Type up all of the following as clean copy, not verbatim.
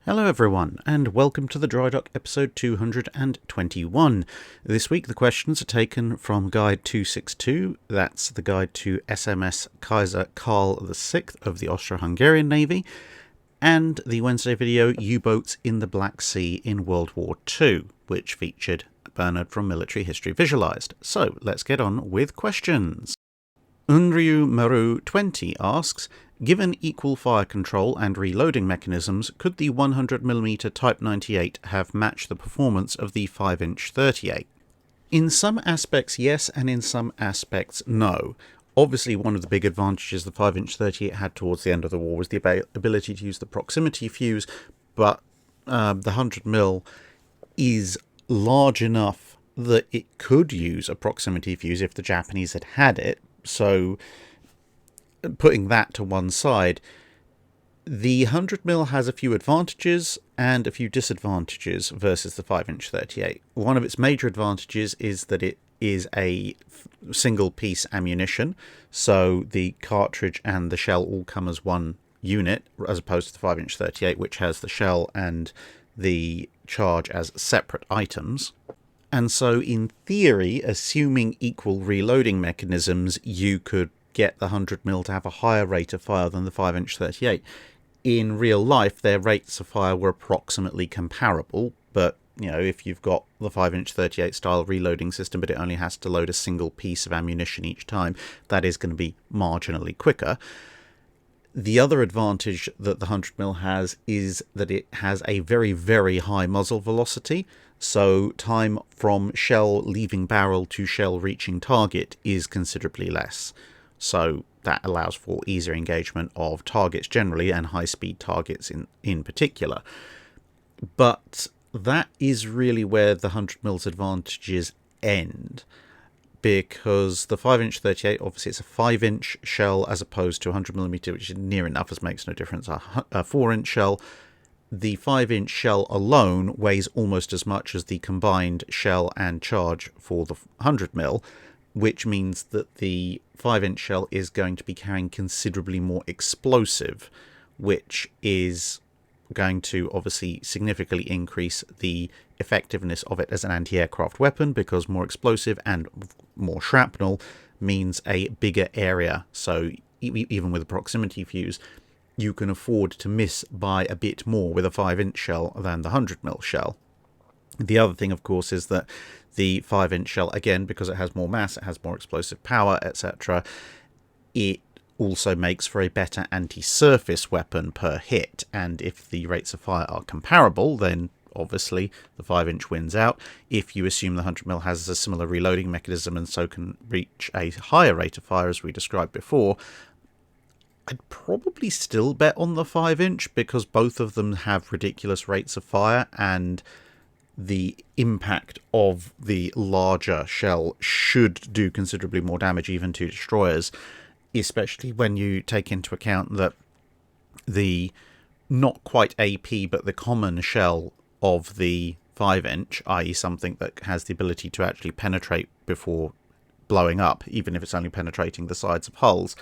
Hello everyone, and welcome to the Drydock episode 221. This week the questions are taken from Guide 262, that's the guide to SMS Kaiser Karl VI of the Austro-Hungarian Navy, and the Wednesday video, U-Boats in the Black Sea in World War II, which featured Bernard from Military History Visualized. So let's get on with questions. Unryu Maru 20 asks, given equal fire control and reloading mechanisms, could the 100mm Type 98 have matched the performance of the 5-inch 38? In some aspects yes, and in some aspects no. Obviously one of the big advantages the 5-inch 38 had towards the end of the war was the ability to use the proximity fuse, but the 100mm is large enough that it could use a proximity fuse if the Japanese had had it. So, putting that to one side, the 100mm has a few advantages and a few disadvantages versus the 5-inch 38. One of its major advantages is that it is a single piece ammunition, so the cartridge and the shell all come as one unit, as opposed to the 5-inch 38, which has the shell and the charge as separate items. And so, in theory, assuming equal reloading mechanisms, you could get the 100mm to have a higher rate of fire than the 5-inch 38. In real life, their rates of fire were approximately comparable, but, you know, if you've got the 5-inch 38 style reloading system, but it only has to load a single piece of ammunition each time, that is going to be marginally quicker. The other advantage that the 100mm has is that it has a very, very high muzzle velocity. So time from shell leaving barrel to shell reaching target is considerably less. So that allows for easier engagement of targets generally and high-speed targets in particular. But that is really where the 100mm's advantages end. Because the 5-inch 38, obviously it's a 5-inch shell as opposed to 100mm, which is near enough as makes no difference, a 4-inch shell. The 5-inch shell alone weighs almost as much as the combined shell and charge for the 100mm, which means that the 5-inch shell is going to be carrying considerably more explosive, which is going to obviously significantly increase the effectiveness of it as an anti-aircraft weapon, because more explosive and more shrapnel means a bigger area. So even with a proximity fuse, you can afford to miss by a bit more with a 5-inch shell than the 100mm shell. The other thing, of course, is that the 5-inch shell, again, because it has more mass, it has more explosive power, etc., it also makes for a better anti-surface weapon per hit. And if the rates of fire are comparable, then obviously the 5-inch wins out. If you assume the 100mm has a similar reloading mechanism and so can reach a higher rate of fire, as we described before, I'd probably still bet on the 5-inch, because both of them have ridiculous rates of fire, and the impact of the larger shell should do considerably more damage even to destroyers, especially when you take into account that the not quite AP but the common shell of the 5-inch, i.e. something that has the ability to actually penetrate before blowing up, even if it's only penetrating the sides of hulls,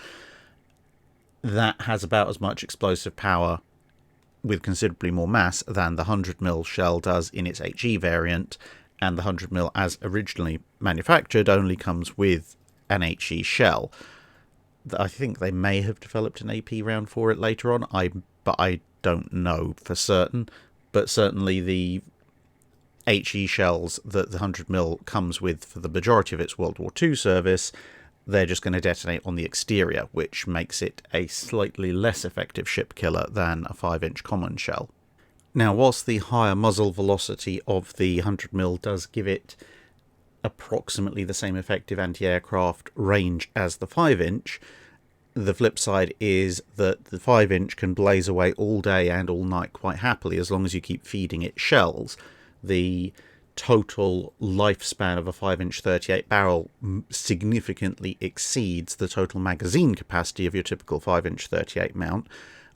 that has about as much explosive power with considerably more mass than the 100mm shell does in its HE variant, and the 100mm as originally manufactured only comes with an HE shell. I think they may have developed an AP round for it later on, but I don't know for certain. But certainly the HE shells that the 100mm comes with for the majority of its World War II service, they're just going to detonate on the exterior, which makes it a slightly less effective ship killer than a 5-inch common shell. Now, whilst the higher muzzle velocity of the 100mm does give it approximately the same effective anti-aircraft range as the 5-inch, the flip side is that the 5-inch can blaze away all day and all night quite happily as long as you keep feeding it shells. The total lifespan of a 5-inch 38 barrel significantly exceeds the total magazine capacity of your typical 5-inch 38 mount,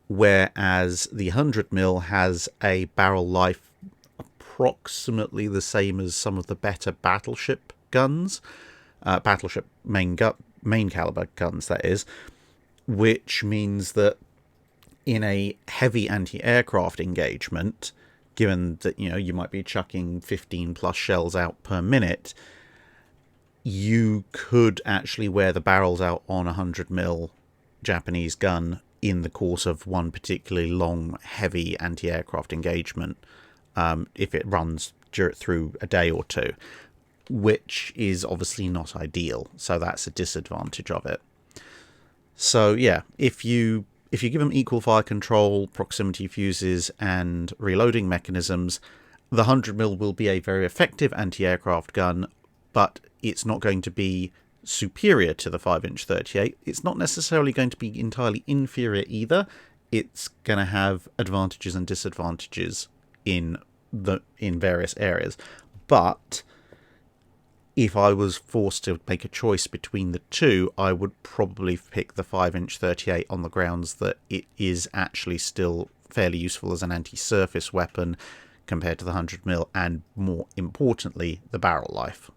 whereas the 100mm has a barrel life approximately the same as some of the better battleship guns, battleship main caliber guns, that is, which means that in a heavy anti-aircraft engagement, given that, you might be chucking 15 plus shells out per minute, you could actually wear the barrels out on a 100mm Japanese gun in the course of one particularly long, heavy anti-aircraft engagement, if it runs through a day or two, which is obviously not ideal. So that's a disadvantage of it. So yeah, if you give them equal fire control, proximity fuses, and reloading mechanisms, the 100mm will be a very effective anti-aircraft gun, but it's not going to be superior to the 5-inch 38. It's not necessarily going to be entirely inferior either. It's going to have advantages and disadvantages in various areas. But if I was forced to make a choice between the two, I would probably pick the 5-inch 38 on the grounds that it is actually still fairly useful as an anti-surface weapon compared to the 100mm, and more importantly, the barrel life.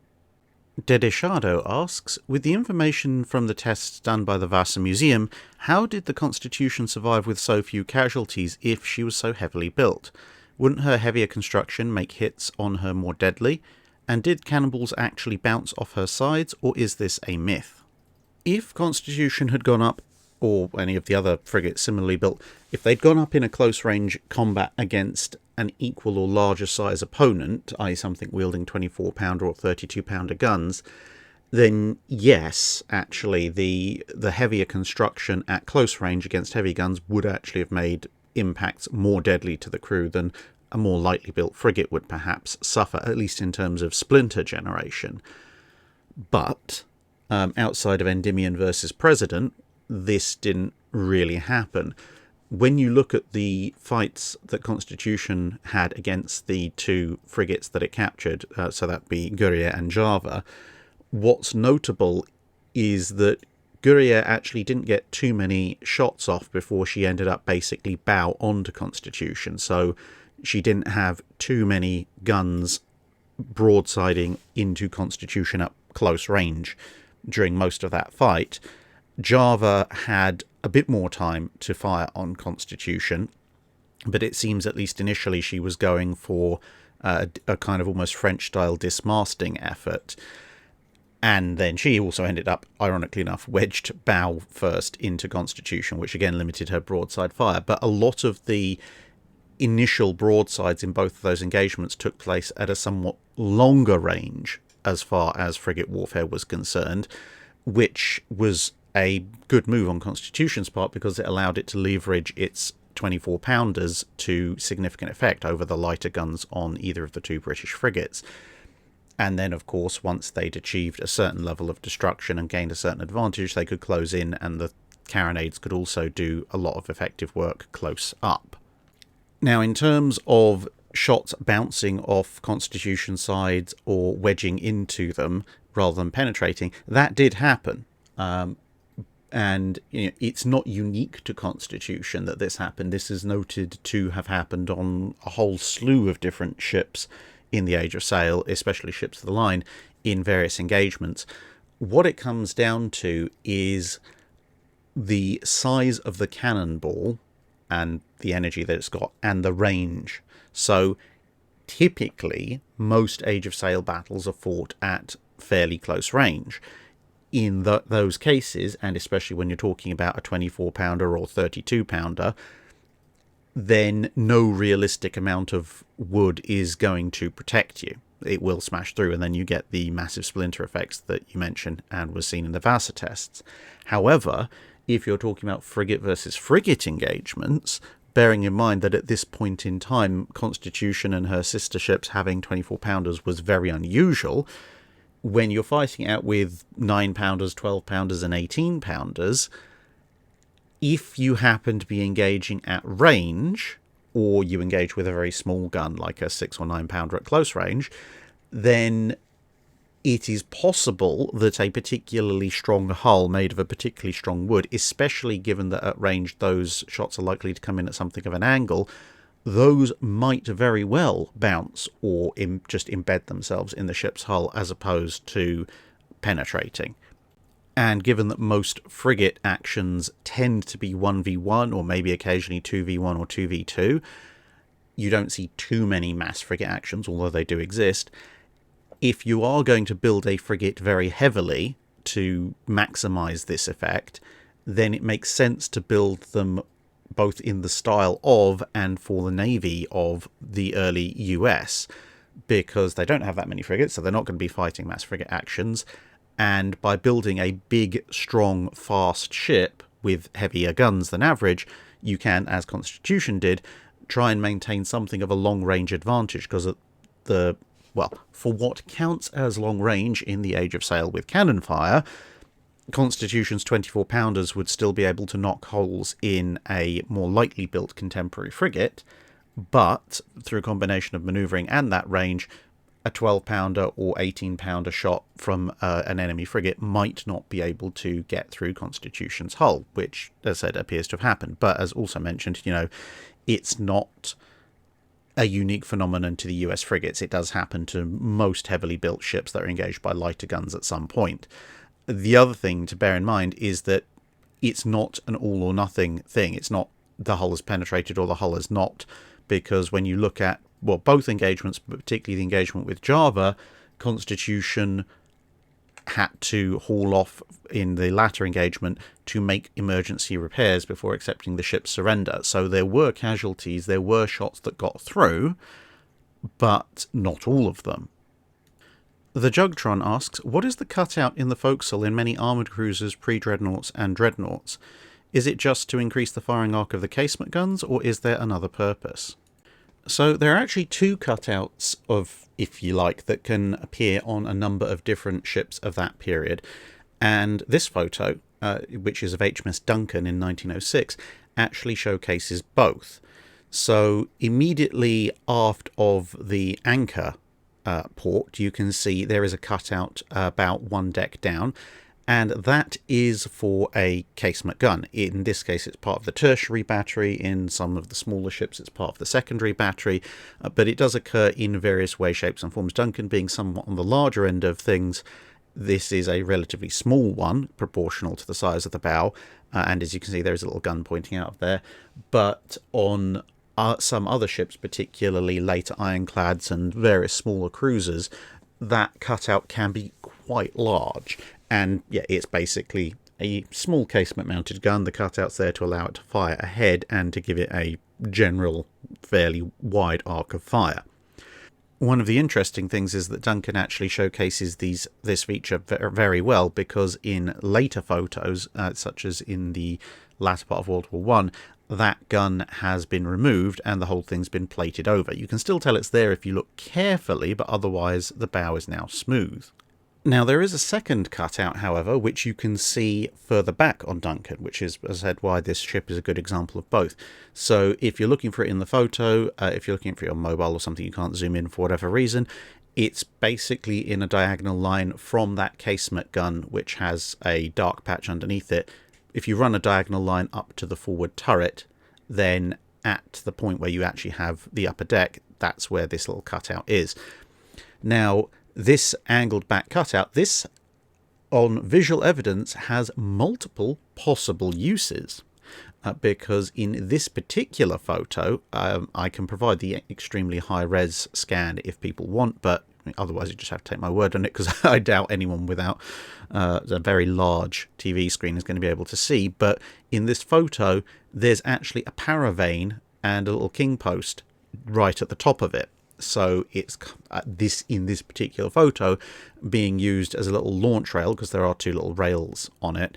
Dedeshado asks, with the information from the tests done by the Vasa Museum, how did the Constitution survive with so few casualties if she was so heavily built? Wouldn't her heavier construction make hits on her more deadly? And did cannonballs actually bounce off her sides, or is this a myth? If Constitution had gone up, or any of the other frigates similarly built, if they'd gone up in a close-range combat against an equal or larger size opponent, i.e. something wielding 24-pounder or 32-pounder guns, then yes, actually, the heavier construction at close range against heavy guns would actually have made impacts more deadly to the crew than a more lightly built frigate would perhaps suffer, at least in terms of splinter generation. But outside of Endymion versus President, this didn't really happen. When you look at the fights that Constitution had against the two frigates that it captured, so that be Guerriere and Java, what's notable is that Guerriere actually didn't get too many shots off before she ended up basically bow onto Constitution. So she didn't have too many guns broadsiding into Constitution at close range during most of that fight. Java had a bit more time to fire on Constitution, but it seems at least initially she was going for a kind of almost French-style dismasting effort. And then she also ended up, ironically enough, wedged bow first into Constitution, which again limited her broadside fire. But a lot of the initial broadsides in both of those engagements took place at a somewhat longer range as far as frigate warfare was concerned, which was a good move on Constitution's part because it allowed it to leverage its 24-pounders to significant effect over the lighter guns on either of the two British frigates. And then, of course, once they'd achieved a certain level of destruction and gained a certain advantage, they could close in, and the carronades could also do a lot of effective work close up. Now, in terms of shots bouncing off Constitution sides or wedging into them rather than penetrating, that did happen. And it's not unique to Constitution that this happened. This is noted to have happened on a whole slew of different ships in the Age of Sail, especially ships of the line, in various engagements. What it comes down to is the size of the cannonball and the energy that it's got and the range. So typically, most Age of Sail battles are fought at fairly close range. In those cases, and especially when you're talking about a 24-pounder or 32-pounder, then no realistic amount of wood is going to protect you. It will smash through, and then you get the massive splinter effects that you mentioned and was seen in the Vasa tests. However, if you're talking about frigate versus frigate engagements, bearing in mind that at this point in time, Constitution and her sister ships having 24-pounders was very unusual, when you're fighting out with 9-pounders, 12-pounders, and 18-pounders, if you happen to be engaging at range, or you engage with a very small gun like a 6 or 9-pounder at close range, then it is possible that a particularly strong hull made of a particularly strong wood, especially given that at range those shots are likely to come in at something of an angle, those might very well bounce or just embed themselves in the ship's hull as opposed to penetrating. And given that most frigate actions tend to be 1v1 or maybe occasionally 2v1 or 2v2, you don't see too many mass frigate actions, although they do exist. If you are going to build a frigate very heavily to maximize this effect, then it makes sense to build them both in the style of and for the navy of the early US, because they don't have that many frigates, so they're not going to be fighting mass frigate actions. And by building a big, strong, fast ship with heavier guns than average, you can, as Constitution did, try and maintain something of a long-range advantage, because for what counts as long range in the Age of Sail with cannon fire, Constitution's 24-pounders would still be able to knock holes in a more lightly built contemporary frigate, but through a combination of manoeuvring and that range, a 12-pounder or 18-pounder shot from an enemy frigate might not be able to get through Constitution's hull, which, as I said, appears to have happened. But as also mentioned, it's not a unique phenomenon to the US frigates. It does happen to most heavily built ships that are engaged by lighter guns at some point. The other thing to bear in mind is that it's not an all or nothing thing. It's not the hull is penetrated or the hull is not, because when you look at both engagements, but particularly the engagement with Java, Constitution had to haul off in the latter engagement to make emergency repairs before accepting the ship's surrender. So there were casualties, there were shots that got through, but not all of them. The Jugtron asks, what is the cutout in the forecastle in many armoured cruisers, pre-dreadnoughts and dreadnoughts? Is it just to increase the firing arc of the casemate guns, or is there another purpose? So there are actually two cutouts of, if you like, that can appear on a number of different ships of that period. And this photo, which is of HMS Duncan in 1906, actually showcases both. So immediately aft of the anchor port, you can see there is a cutout about one deck down, and that is for a casemate gun. In this case, it's part of the tertiary battery. In some of the smaller ships, it's part of the secondary battery, but it does occur in various ways, shapes and forms. Duncan being somewhat on the larger end of things, this is a relatively small one, proportional to the size of the bow, and as you can see, there's a little gun pointing out of there. But on some other ships, particularly later ironclads and various smaller cruisers, that cutout can be quite large. And yeah, it's basically a small casement mounted gun. The cutout's there to allow it to fire ahead and to give it a general fairly wide arc of fire. One of the interesting things is that Duncan actually showcases this feature very well, because in later photos, such as in the latter part of World War One, that gun has been removed and the whole thing's been plated over. You can still tell it's there if you look carefully, but otherwise the bow is now smooth. Now, there is a second cutout, however, which you can see further back on Duncan, which is, as I said, why this ship is a good example of both. So if you're looking for it in the photo, if you're looking for it on mobile or something you can't zoom in for whatever reason, it's basically in a diagonal line from that casemate gun, which has a dark patch underneath it. If you run a diagonal line up to the forward turret, then at the point where you actually have the upper deck, that's where this little cutout is. Now, this angled back cutout, this on visual evidence has multiple possible uses, because in this particular photo, I can provide the extremely high res scan if people want, but otherwise you just have to take my word on it, because I doubt anyone without a very large TV screen is going to be able to see. But in this photo, there's actually a paravane and a little king post right at the top of it. So it's in this particular photo being used as a little launch rail, because there are two little rails on it,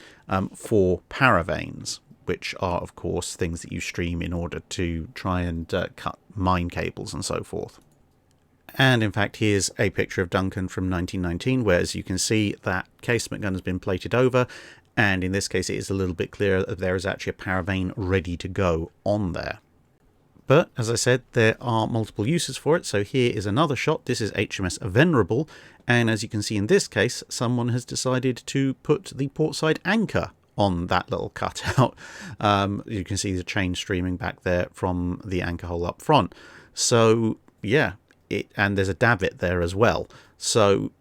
for paravanes, which are, of course, things that you stream in order to try and cut mine cables and so forth. And in fact, here's a picture of Duncan from 1919, where, as you can see, that casemate gun has been plated over, and in this case it is a little bit clearer that there is actually a paravane ready to go on there. But, as I said, there are multiple uses for it, so here is another shot. This is HMS Venerable, and as you can see in this case, someone has decided to put the portside anchor on that little cutout. You can see the chain streaming back there from the anchor hole up front. So, yeah, and there's a davit there as well. So,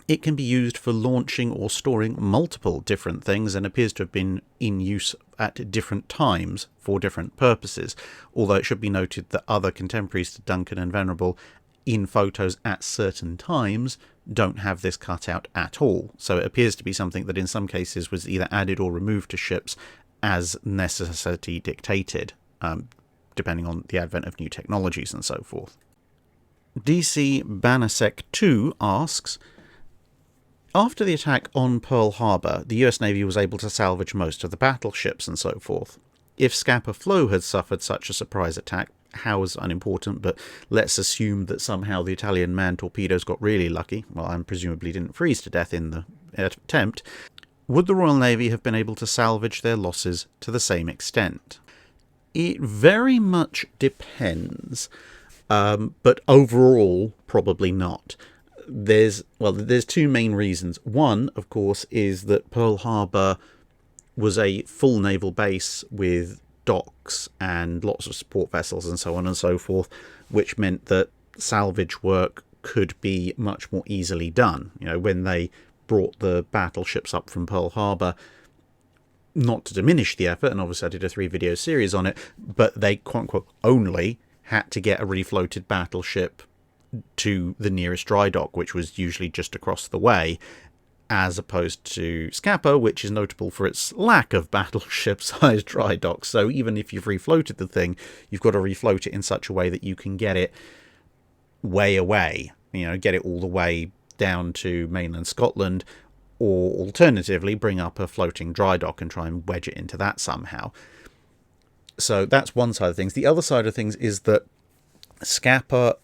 it can be used for launching or storing multiple different things and appears to have been in use at different times for different purposes, although it should be noted that other contemporaries to Duncan and Venerable in photos at certain times don't have this cutout at all. So it appears to be something that in some cases was either added or removed to ships as necessity dictated, depending on the advent of new technologies and so forth. DC Banasek 2 asks, after the attack on Pearl Harbor, the US Navy was able to salvage most of the battleships and so forth. If Scapa Flow had suffered such a surprise attack, how is unimportant, but let's assume that somehow the Italian manned torpedoes got really lucky, well, and presumably didn't freeze to death in the attempt, would the Royal Navy have been able to salvage their losses to the same extent? It very much depends, but overall, probably not. There's two main reasons. One, of course, is that Pearl Harbor was a full naval base with docks and lots of support vessels and so on and so forth, which meant that salvage work could be much more easily done. You know, when they brought the battleships up from Pearl Harbor, not to diminish the effort, and obviously I did a 3-video series on it, but they quote-unquote only had to get a refloated battleship to the nearest dry dock, which was usually just across the way, as opposed to Scapa, which is notable for its lack of battleship-sized dry docks. So even if you've refloated the thing, you've got to refloat it in such a way that you can get it way away, you know, get it all the way down to mainland Scotland, or alternatively bring up a floating dry dock and try and wedge it into that somehow. So that's one side of things. The other side of things is that Scapa,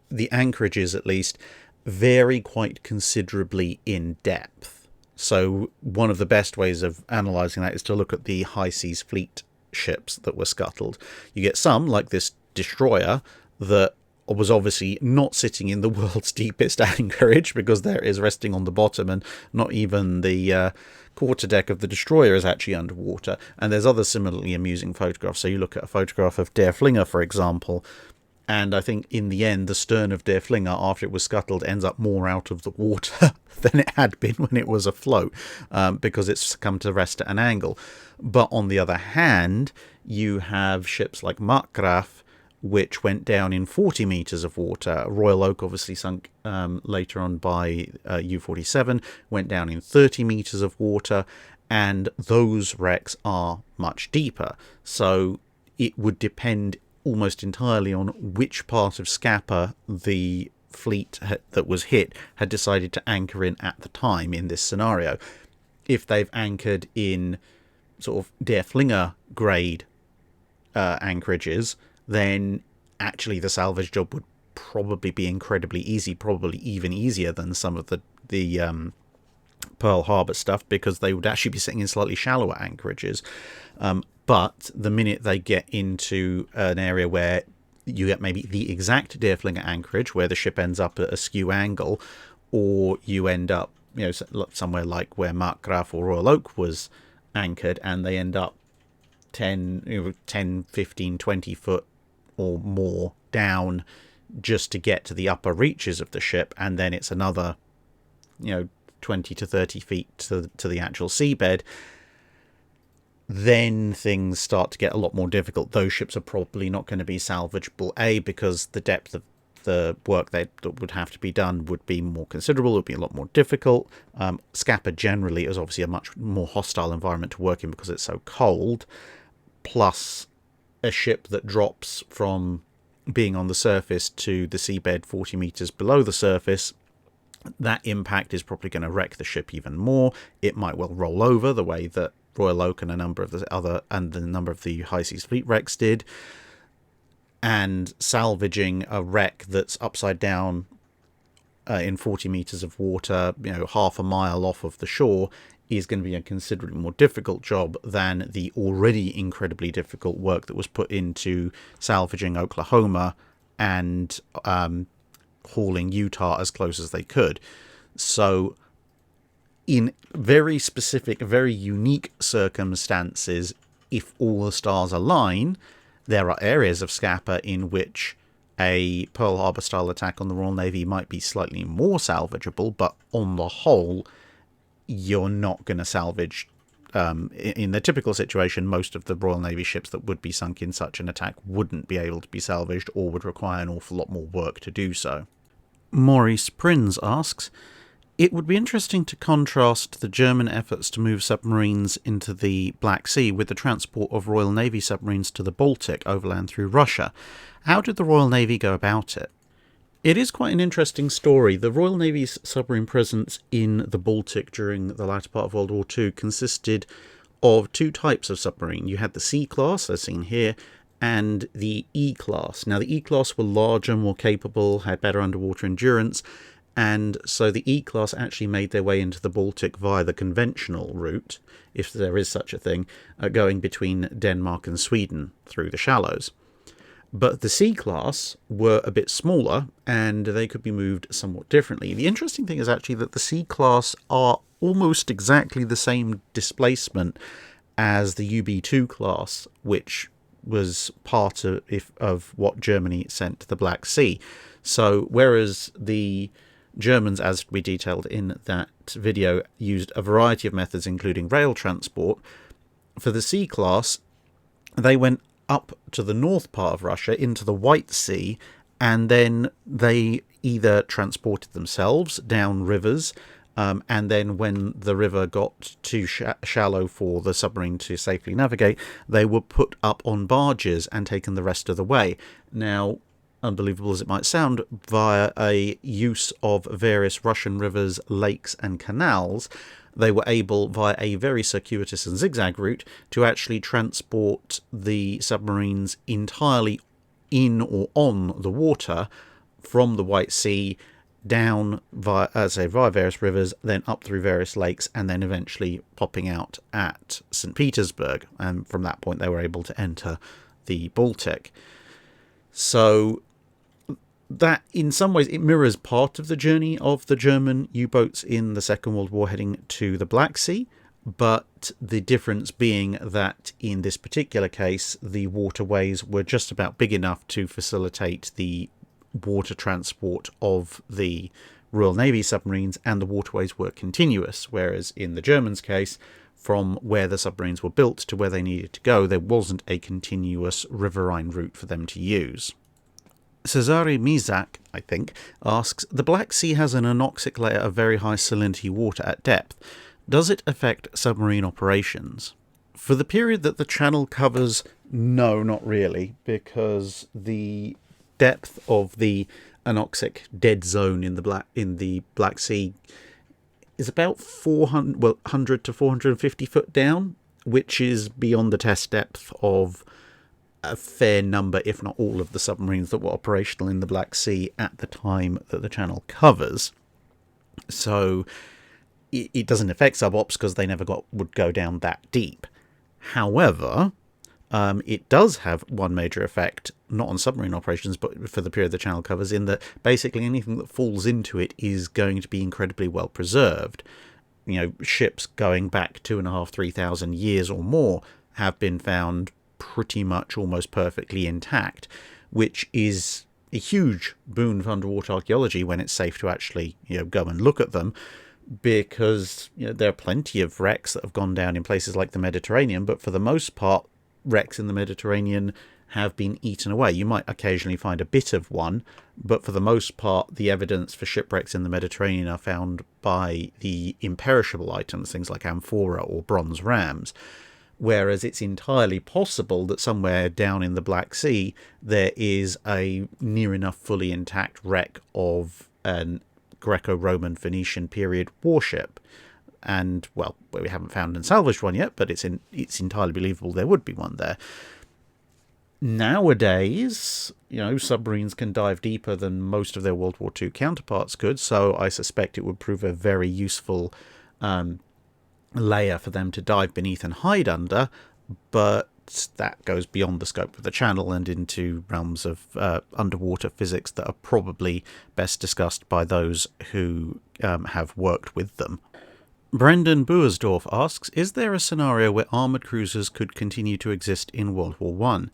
the anchorages at least, vary quite considerably in depth. So one of the best ways of analysing that is to look at the high seas fleet ships that were scuttled. You get some, like this destroyer, that was obviously not sitting in the world's deepest anchorage, because there is resting on the bottom, and not even the quarterdeck of the destroyer is actually underwater. And there's other similarly amusing photographs. So you look at a photograph of Der Flinger, for example, and I think in the end the stern of Der Flinger, after it was scuttled, ends up more out of the water than it had been when it was afloat, because it's come to rest at an angle. But on the other hand, you have ships like Markgraf, which went down in 40 metres of water. Royal Oak obviously sunk later on by U-47, went down in 30 metres of water, and those wrecks are much deeper. So it would depend almost entirely on which part of Scapa the fleet that was hit had decided to anchor in at the time in this scenario. If they've anchored in sort of Der Flinger grade anchorages, then actually the salvage job would probably be incredibly easy, probably even easier than some of the Pearl Harbor stuff, because they would actually be sitting in slightly shallower anchorages. But the minute they get into an area where you get maybe the exact Der Flinger anchorage, where the ship ends up at a skew angle, or you end up, you know, somewhere like where Markgraf or Royal Oak was anchored, and they end up 10, 15, 20 foot or more down just to get to the upper reaches of the ship, and then it's another, 20 to 30 feet to the actual seabed, then things start to get a lot more difficult. Those ships are probably not going to be salvageable, because the depth of the work that would have to be done would be more considerable, it would be a lot more difficult. Scapa generally is obviously a much more hostile environment to work in because it's so cold, plus a ship that drops from being on the surface to the seabed 40 meters below the surface, that impact is probably going to wreck the ship even more. It might well roll over the way that Royal Oak and a number of the high seas fleet wrecks did. And salvaging a wreck that's upside down in 40 meters of water, half a mile off of the shore, is going to be a considerably more difficult job than the already incredibly difficult work that was put into salvaging Oklahoma and hauling Utah as close as they could. So in very specific, very unique circumstances, if all the stars align, there are areas of Scapa in which a Pearl Harbor style attack on the Royal Navy might be slightly more salvageable, but on the whole, you're not going to salvage. In the typical situation, most of the Royal Navy ships that would be sunk in such an attack wouldn't be able to be salvaged or would require an awful lot more work to do so. Maurice Prins asks, it would be interesting to contrast the German efforts to move submarines into the Black Sea with the transport of Royal Navy submarines to the Baltic overland through Russia. How did the Royal Navy go about it? It is quite an interesting story. The Royal Navy's submarine presence in the Baltic during the latter part of World War II consisted of two types of submarine. You had the C-class, as seen here, and the E-class. Now, the E-class were larger, more capable, had better underwater endurance, and so the E-class actually made their way into the Baltic via the conventional route, if there is such a thing, going between Denmark and Sweden through the shallows. But the C-class were a bit smaller, and they could be moved somewhat differently. The interesting thing is actually that the C-class are almost exactly the same displacement as the UB2 class, which was part of what Germany sent to the Black Sea. So whereas the Germans, as we detailed in that video, used a variety of methods, including rail transport, for the C-class, they went up to the north part of Russia into the White Sea, and then they either transported themselves down rivers, and then when the river got too shallow for the submarine to safely navigate, they were put up on barges and taken the rest of the way. Now, unbelievable as it might sound, via a use of various Russian rivers, lakes and canals, they were able, via a very circuitous and zigzag route, to actually transport the submarines entirely in or on the water from the White Sea down via various rivers, then up through various lakes, and then eventually popping out at St. Petersburg. And from that point, they were able to enter the Baltic. So that, in some ways, it mirrors part of the journey of the German U-boats in the Second World War heading to the Black Sea, but the difference being that in this particular case, the waterways were just about big enough to facilitate the water transport of the Royal Navy submarines, and the waterways were continuous, whereas in the Germans' case, from where the submarines were built to where they needed to go, there wasn't a continuous riverine route for them to use. Cesare Mizak, I think, asks, the Black Sea has an anoxic layer of very high salinity water at depth. Does it affect submarine operations? For the period that the channel covers, no, not really, because the depth of the anoxic dead zone in the Black Sea is about 100 to 450 foot down, which is beyond the test depth of a fair number, if not all, of the submarines that were operational in the Black Sea at the time that the channel covers. So it doesn't affect sub-ops because they never would go down that deep. However, it does have one major effect, not on submarine operations, but for the period the channel covers, in that basically anything that falls into it is going to be incredibly well preserved. You know, ships going back 2,500 to 3,000 years or more have been found pretty much almost perfectly intact, which is a huge boon for underwater archaeology when it's safe to actually, go and look at them, because there are plenty of wrecks that have gone down in places like the Mediterranean, but for the most part, wrecks in the Mediterranean have been eaten away. You might occasionally find a bit of one, but for the most part, the evidence for shipwrecks in the Mediterranean are found by the imperishable items, things like amphora or bronze rams. Whereas it's entirely possible that somewhere down in the Black Sea there is a near enough fully intact wreck of an Greco-Roman Phoenician period warship. And, well, we haven't found and salvaged one yet, but it's entirely believable there would be one there. Nowadays, submarines can dive deeper than most of their World War II counterparts could, so I suspect it would prove a very useful layer for them to dive beneath and hide under, but that goes beyond the scope of the channel and into realms of underwater physics that are probably best discussed by those who have worked with them. Brendan Buersdorf asks, is there a scenario where armoured cruisers could continue to exist in World War I?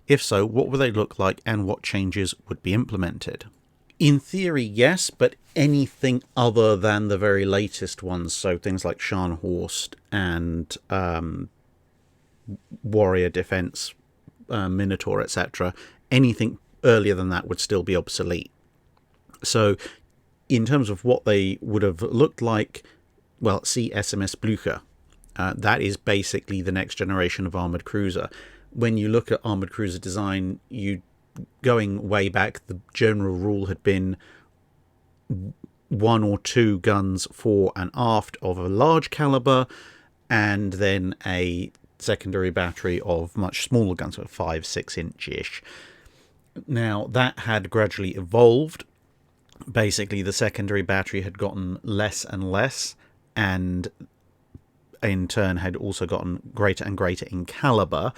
If so, what would they look like and what changes would be implemented? In theory, yes, but anything other than the very latest ones, so things like Scharnhorst and Warrior Defense, Minotaur, etc., anything earlier than that would still be obsolete. So in terms of what they would have looked like, well, see SMS Blücher. That is basically the next generation of armoured cruiser. When you look at armoured cruiser design, going way back, the general rule had been 1 or 2 guns fore and aft of a large caliber, and then a secondary battery of much smaller guns, so 5-6 inch-ish. Now, that had gradually evolved. Basically, the secondary battery had gotten less and less, and in turn had also gotten greater and greater in caliber,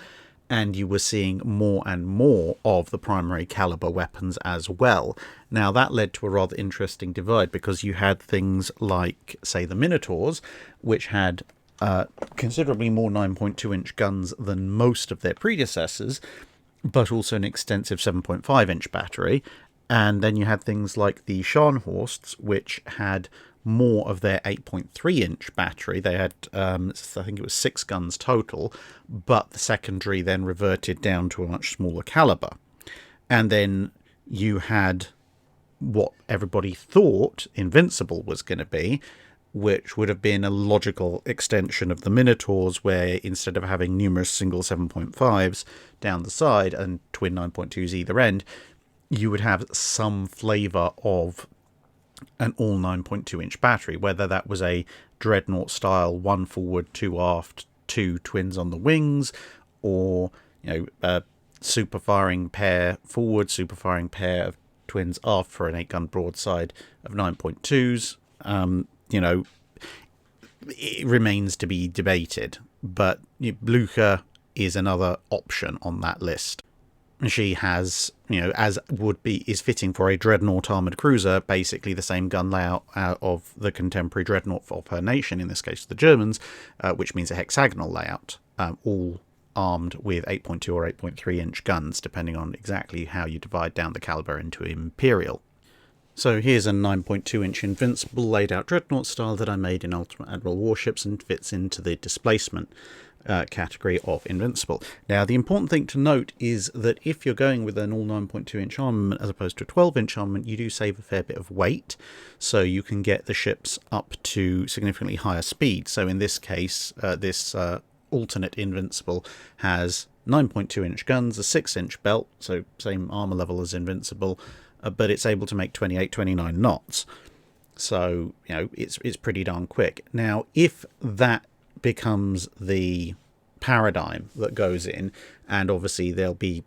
and you were seeing more and more of the primary caliber weapons as well. Now, that led to a rather interesting divide, because you had things like, say, the Minotaurs, which had considerably more 9.2 inch guns than most of their predecessors, but also an extensive 7.5 inch battery. And then you had things like the Scharnhorsts, which had more of their 8.3 inch battery. They had, I think it was 6 guns total, but the secondary then reverted down to a much smaller caliber. And then you had what everybody thought Invincible was going to be, which would have been a logical extension of the Minotaurs, where instead of having numerous single 7.5s down the side and twin 9.2s either end, you would have some flavour of an all 9.2 inch battery, whether that was a Dreadnought style 1 forward, 2 aft, 2 twins on the wings, or a super firing pair forward, super firing pair of twins aft for an 8-gun broadside of 9.2s. It remains to be debated, but Blücher is another option on that list. She has, as is fitting for a Dreadnought armoured cruiser, basically the same gun layout of the contemporary Dreadnought of her nation, in this case the Germans, which means a hexagonal layout, all armed with 8.2 or 8.3 inch guns, depending on exactly how you divide down the caliber into Imperial. So here's a 9.2 inch Invincible laid out Dreadnought style that I made in Ultimate Admiral Warships, and fits into the displacement category of Invincible. Now, the important thing to note is that if you're going with an all 9.2 inch armament as opposed to a 12 inch armament, you do save a fair bit of weight, so you can get the ships up to significantly higher speed. So in this case, this alternate Invincible has 9.2 inch guns, a 6 inch belt, so same armor level as Invincible, but it's able to make 28-29 knots. So, it's pretty darn quick. Now, if that becomes the paradigm that goes in, and obviously there'll be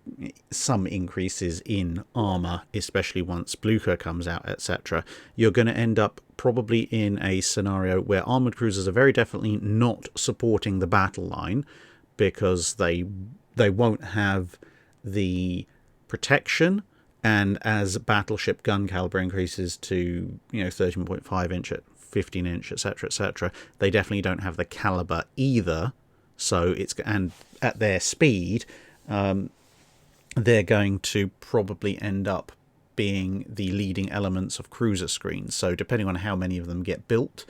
some increases in armor, especially once Blücher comes out, etc., you're going to end up probably in a scenario where armored cruisers are very definitely not supporting the battle line, because they won't have the protection. And as battleship gun caliber increases to 13.5 inch at 15 inch, etc., they definitely don't have the caliber either. So and at their speed, they're going to probably end up being the leading elements of cruiser screens. So depending on how many of them get built,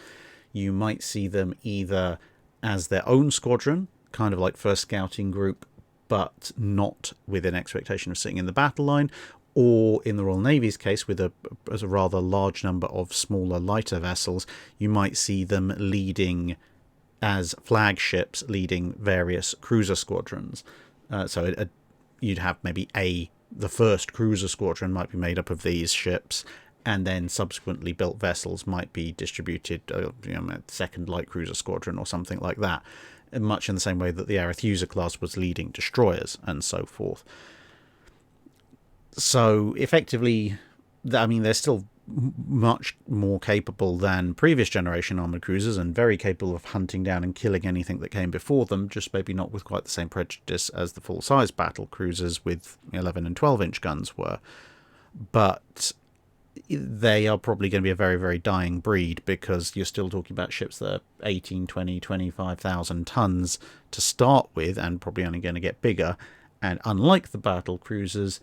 you might see them either as their own squadron, kind of like first scouting group, but not with an expectation of sitting in the battle line, or in the Royal Navy's case, with a rather large number of smaller, lighter vessels, you might see them leading as flagships, leading various cruiser squadrons. You'd have maybe the first cruiser squadron might be made up of these ships, and then subsequently built vessels might be distributed, a second light cruiser squadron or something like that, much in the same way that the Arethusa class was leading destroyers and so forth. So effectively, they're still much more capable than previous generation armoured cruisers, and very capable of hunting down and killing anything that came before them, just maybe not with quite the same prejudice as the full-size battle cruisers with 11 and 12 inch guns were. But they are probably going to be a very, very dying breed, because you're still talking about ships that are 18, 20, 25,000 tons to start with, and probably only going to get bigger. And unlike the battle cruisers,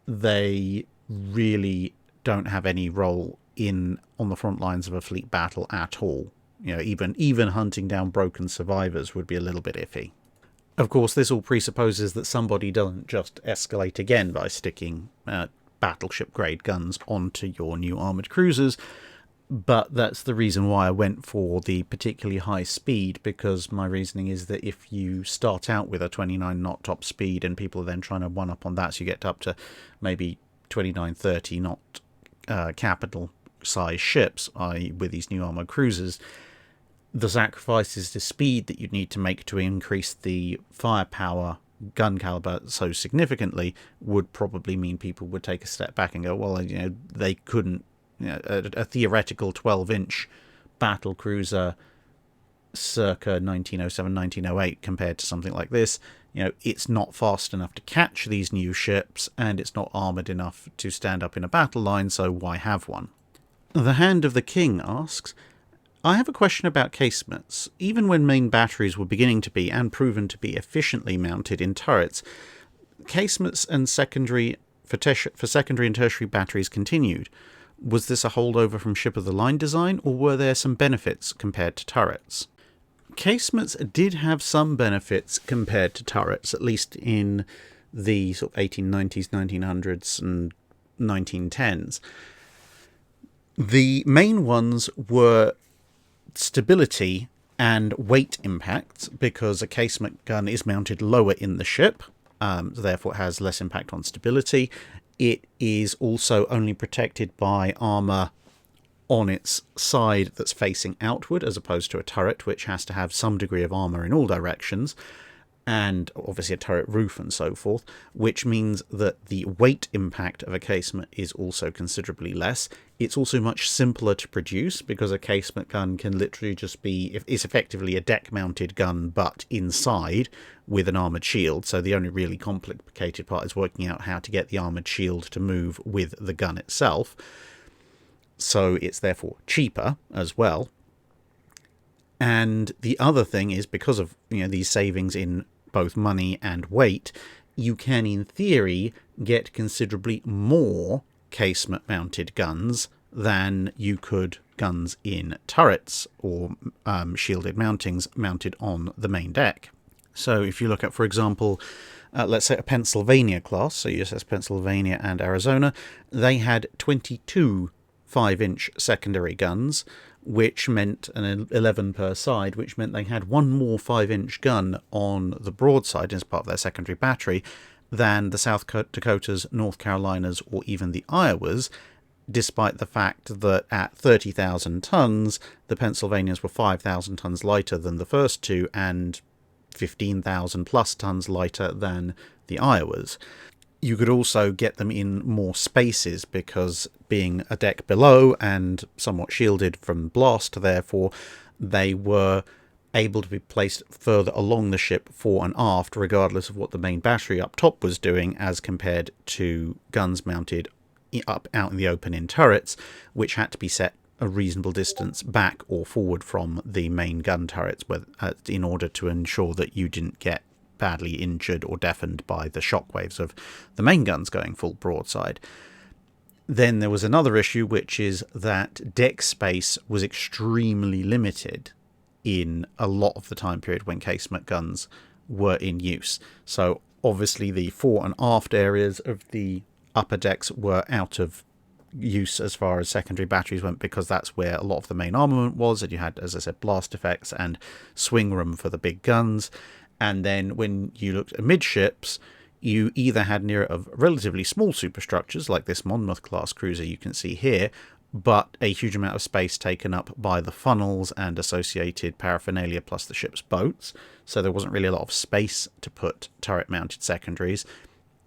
they really don't have any role on the front lines of a fleet battle at all. Even hunting down broken survivors would be a little bit iffy. Of course, this all presupposes that somebody doesn't just escalate again by sticking battleship-grade guns onto your new armoured cruisers, but that's the reason why I went for the particularly high speed, because my reasoning is that if you start out with a 29 knot top speed and people are then trying to one-up on that, so you get up to maybe 29, 30 knot capital-size ships, i.e. with these new armoured cruisers, the sacrifices to speed that you'd need to make to increase the firepower gun caliber so significantly would probably mean people would take a step back and go, well, they couldn't, a theoretical 12-inch battle cruiser circa 1907, 1908 compared to something like this, it's not fast enough to catch these new ships, and it's not armoured enough to stand up in a battle line, so why have one? The Hand of the King asks, I have a question about casemates. Even when main batteries were beginning to be, and proven to be, efficiently mounted in turrets, casemates and secondary for secondary and tertiary batteries continued. Was this a holdover from ship-of-the-line design, or were there some benefits compared to turrets? Casemates did have some benefits compared to turrets, at least in the sort of 1890s, 1900s, and 1910s. The main ones were stability and weight impacts, because a casemate gun is mounted lower in the ship, therefore it has less impact on stability. It is also only protected by armour on its side that's facing outward, as opposed to a turret, which has to have some degree of armour in all directions, and obviously a turret roof and so forth, which means that the weight impact of a casemate is also considerably less. It's also much simpler to produce, because a casemate gun can literally just be, it's effectively a deck-mounted gun, but inside with an armoured shield, so the only really complicated part is working out how to get the armoured shield to move with the gun itself. So it's therefore cheaper as well. And the other thing is, because of these savings in both money and weight, you can in theory get considerably more casemate mounted guns than you could guns in turrets or shielded mountings mounted on the main deck. So if you look at, for example, let's say a Pennsylvania class, so USS Pennsylvania and Arizona, they had 22 5-inch secondary guns, which meant an 11 per side, which meant they had one more 5-inch gun on the broadside as part of their secondary battery than the South Dakotas, North Carolinas, or even the Iowas, despite the fact that at 30,000 tons, the Pennsylvanias were 5,000 tons lighter than the first two and 15,000 plus tons lighter than the Iowas. You could also get them in more spaces, because being a deck below and somewhat shielded from blast, therefore, they were able to be placed further along the ship fore and aft, regardless of what the main battery up top was doing, as compared to guns mounted up out in the open in turrets, which had to be set a reasonable distance back or forward from the main gun turrets in order to ensure that you didn't get badly injured or deafened by the shockwaves of the main guns going full broadside. Then there was another issue, which is that deck space was extremely limited in a lot of the time period when casemate guns were in use. So obviously the fore and aft areas of the upper decks were out of use as far as secondary batteries went, because that's where a lot of the main armament was, and you had, as I said, blast effects and swing room for the big guns. And then when you looked at midships, you either had near of relatively small superstructures, like this Monmouth-class cruiser you can see here, but a huge amount of space taken up by the funnels and associated paraphernalia plus the ship's boats, so there wasn't really a lot of space to put turret-mounted secondaries.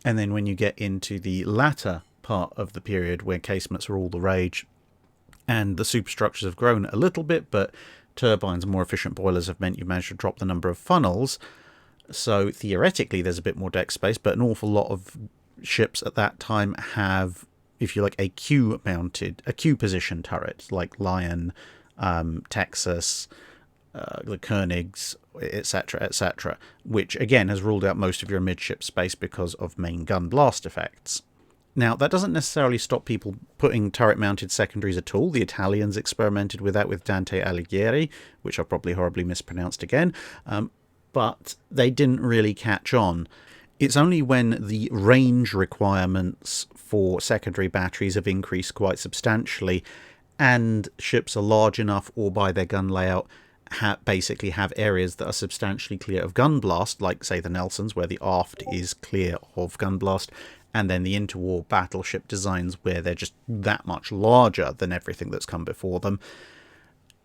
And then when you get into the latter part of the period, where casemates are all the rage, and the superstructures have grown a little bit, but turbines and more efficient boilers have meant you've managed to drop the number of funnels, so theoretically there's a bit more deck space, but an awful lot of ships at that time have, if you like, a Q position turret, like Lion, Texas, the Koenigs, etc., etc., which again has ruled out most of your midship space because of main gun blast effects. Now, that doesn't necessarily stop people putting turret-mounted secondaries at all. The Italians experimented with that with Dante Alighieri, which I've probably horribly mispronounced again, but they didn't really catch on. It's only when the range requirements for secondary batteries have increased quite substantially and ships are large enough, or by their gun layout basically have areas that are substantially clear of gun blast, like say the Nelsons, where the aft is clear of gun blast, and then the interwar battleship designs where they're just that much larger than everything that's come before them.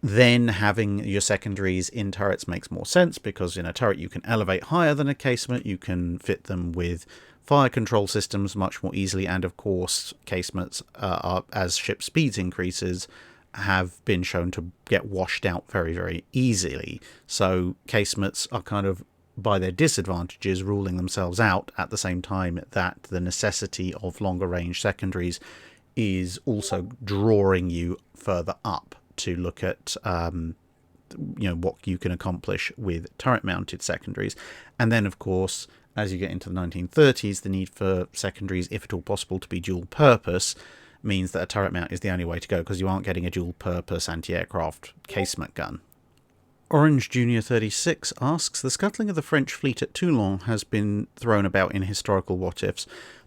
Then having your secondaries in turrets makes more sense, because in a turret you can elevate higher than a casemate, you can fit them with fire control systems much more easily, and of course casemates, as ship speeds increases, have been shown to get washed out very, very easily. So casemates are kind of, by their disadvantages, ruling themselves out, at the same time that the necessity of longer range secondaries is also drawing you further up to look at what you can accomplish with turret mounted secondaries. And then of course, as you get into the 1930s, the need for secondaries, if at all possible, to be dual purpose means that a turret mount is the only way to go, because you aren't getting a dual purpose anti-aircraft casemate gun. Orange Junior 36 asks, the scuttling of the French fleet at Toulon has been thrown about in historical what-ifs,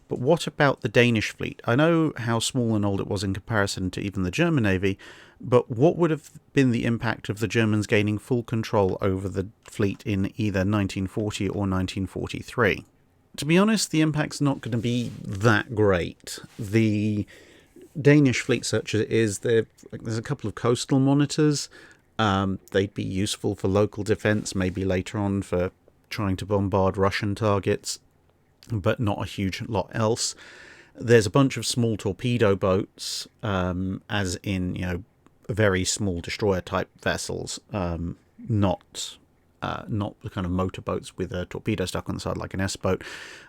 but what about the Danish fleet? I know how small and old it was in comparison to even the German navy, but what would have been the impact of the Germans gaining full control over the fleet in either 1940 or 1943? To be honest, the impact's not going to be that great. The Danish fleet, such as it is, there's a couple of coastal monitors. They'd be useful for local defense, maybe later on for trying to bombard Russian targets, but not a huge lot else. There's a bunch of small torpedo boats, as in, very small destroyer type vessels, not the kind of motorboats with a torpedo stuck on the side like an S-boat,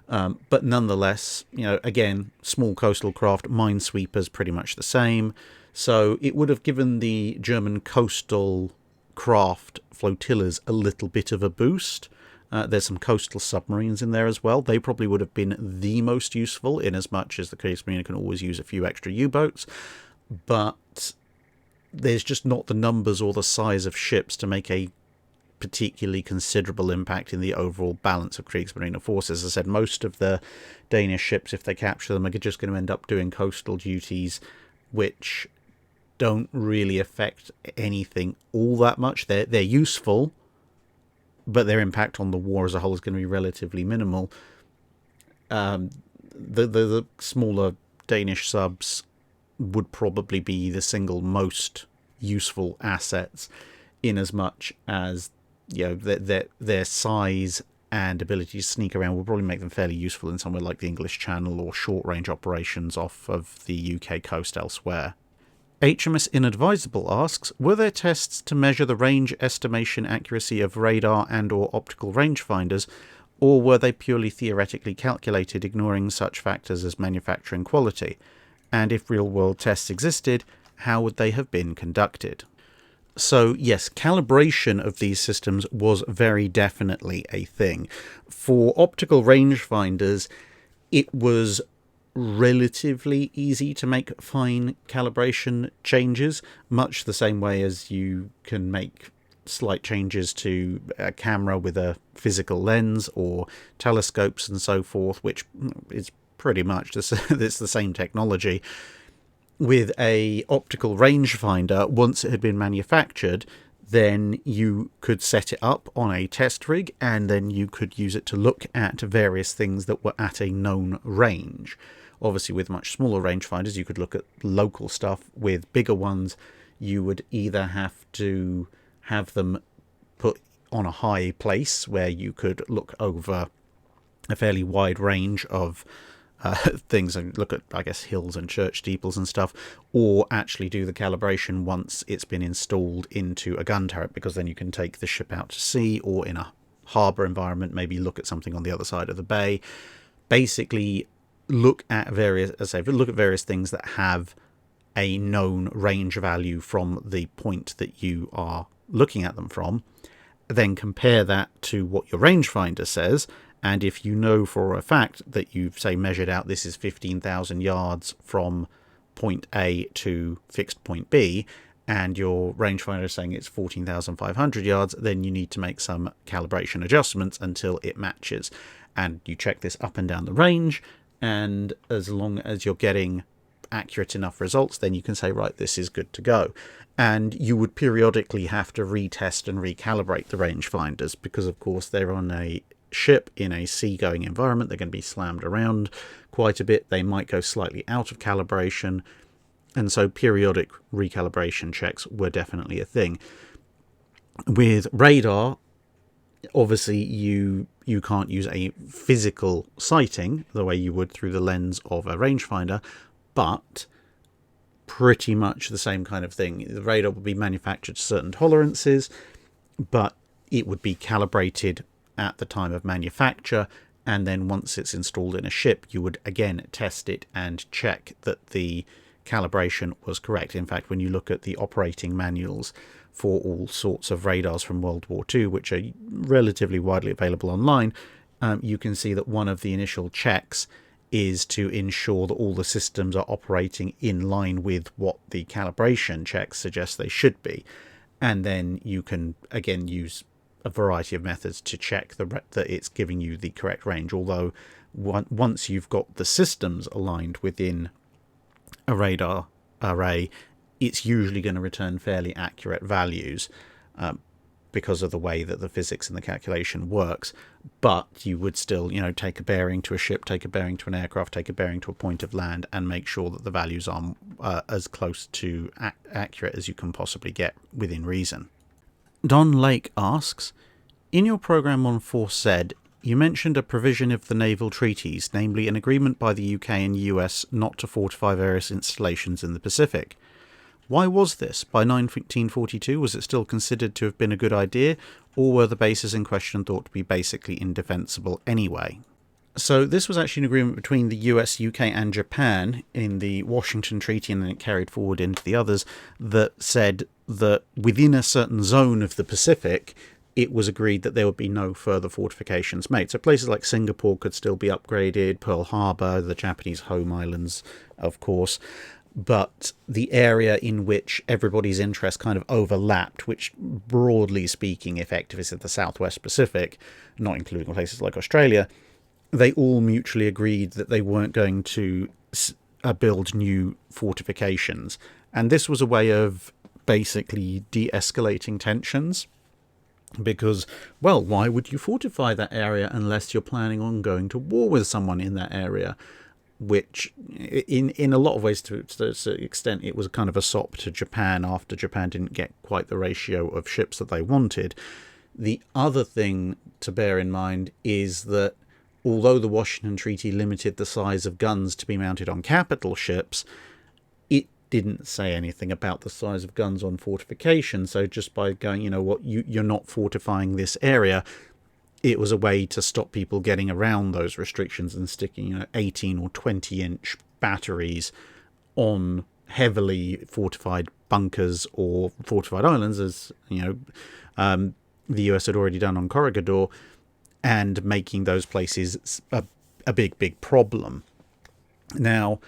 but nonetheless, again, small coastal craft, minesweepers, pretty much the same. So it would have given the German coastal craft flotillas a little bit of a boost. There's some coastal submarines in there as well. They probably would have been the most useful, in as much as the Kriegsmarine can always use a few extra U-boats. But there's just not the numbers or the size of ships to make a particularly considerable impact in the overall balance of Kriegsmarine forces. As I said, most of the Danish ships, if they capture them, are just going to end up doing coastal duties, which don't really affect anything all that much. They're useful, but their impact on the war as a whole is going to be relatively minimal. The smaller Danish subs would probably be the single most useful assets, in as much as their size and ability to sneak around will probably make them fairly useful in somewhere like the English Channel or short-range operations off of the UK coast elsewhere. HMS Inadvisable asks, were there tests to measure the range estimation accuracy of radar and or optical rangefinders, or were they purely theoretically calculated, ignoring such factors as manufacturing quality? And if real-world tests existed, how would they have been conducted? So yes, calibration of these systems was very definitely a thing. For optical rangefinders, it was relatively easy to make fine calibration changes, much the same way as you can make slight changes to a camera with a physical lens or telescopes and so forth, which is pretty much it's the same technology. With a optical rangefinder, once it had been manufactured, then you could set it up on a test rig, and then you could use it to look at various things that were at a known range. Obviously, with much smaller rangefinders, you could look at local stuff. With bigger ones, you would either have to have them put on a high place where you could look over a fairly wide range of things and look at, I guess, hills and church steeples and stuff, or actually do the calibration once it's been installed into a gun turret, because then you can take the ship out to sea, or in a harbour environment, maybe look at something on the other side of the bay. Basically, look at various things that have a known range value from the point that you are looking at them from, then compare that to what your rangefinder says, and if you know for a fact that you've, say, measured out this is 15,000 yards from point A to fixed point B, and your rangefinder is saying it's 14,500 yards, then you need to make some calibration adjustments until it matches. And you check this up and down the range, and as long as you're getting accurate enough results, then you can say, right, this is good to go. And you would periodically have to retest and recalibrate the rangefinders because, of course, they're on a ship in a seagoing environment. They're going to be slammed around quite a bit. They might go slightly out of calibration. And so periodic recalibration checks were definitely a thing. With radar, obviously you can't use a physical sighting the way you would through the lens of a rangefinder, but pretty much the same kind of thing. The radar would be manufactured to certain tolerances, but it would be calibrated at the time of manufacture, and then once it's installed in a ship, you would again test it and check that the calibration was correct. In fact, when you look at the operating manuals for all sorts of radars from World War II, which are relatively widely available online, you can see that one of the initial checks is to ensure that all the systems are operating in line with what the calibration checks suggest they should be. And then you can, again, use a variety of methods to check that it's giving you the correct range. Although once you've got the systems aligned within a radar array, it's usually going to return fairly accurate values because of the way that the physics and the calculation works. But you would still, take a bearing to a ship, take a bearing to an aircraft, take a bearing to a point of land, and make sure that the values are as close to accurate as you can possibly get within reason. Don Lake asks, in your program on Force Z, you mentioned a provision of the naval treaties, namely an agreement by the UK and US not to fortify various installations in the Pacific. Why was this? By 1942, was it still considered to have been a good idea, or were the bases in question thought to be basically indefensible anyway? So this was actually an agreement between the US, UK and Japan in the Washington Treaty, and then it carried forward into the others, that said that within a certain zone of the Pacific, it was agreed that there would be no further fortifications made. So places like Singapore could still be upgraded, Pearl Harbor, the Japanese home islands, of course, but the area in which everybody's interest kind of overlapped, which broadly speaking effective is the Southwest Pacific, not including places like Australia, they all mutually agreed that they weren't going to build new fortifications. And this was a way of basically de-escalating tensions. Because, well, why would you fortify that area unless you're planning on going to war with someone in that area? Which, in a lot of ways, to a certain extent, it was kind of a sop to Japan after Japan didn't get quite the ratio of ships that they wanted. The other thing to bear in mind is that although the Washington Treaty limited the size of guns to be mounted on capital ships, it didn't say anything about the size of guns on fortifications. So just by going, you're not fortifying this area, it was a way to stop people getting around those restrictions and sticking 18 or 20-inch batteries on heavily fortified bunkers or fortified islands, as the US had already done on Corregidor, and making those places a big problem. Now,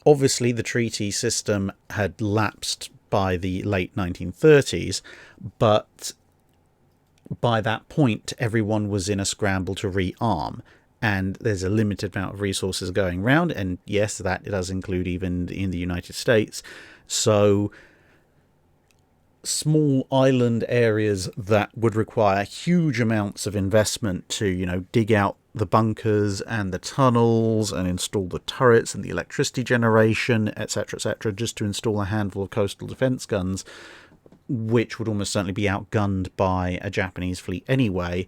obviously, the treaty system had lapsed by the late 1930s, but by that point, everyone was in a scramble to rearm, and there's a limited amount of resources going around, and yes, that does include even in the United States. So small island areas that would require huge amounts of investment to, dig out the bunkers and the tunnels and install the turrets and the electricity generation, etc., just to install a handful of coastal defense guns, which would almost certainly be outgunned by a Japanese fleet anyway,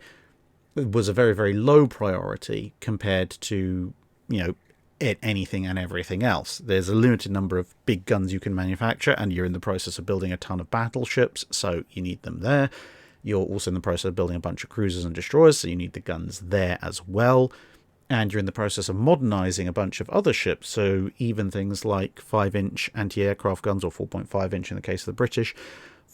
was a very, very low priority compared to, anything and everything else. There's a limited number of big guns you can manufacture, and you're in the process of building a ton of battleships, so you need them there. You're also in the process of building a bunch of cruisers and destroyers, so you need the guns there as well. And you're in the process of modernizing a bunch of other ships, so even things like 5-inch anti-aircraft guns, or 4.5-inch in the case of the British,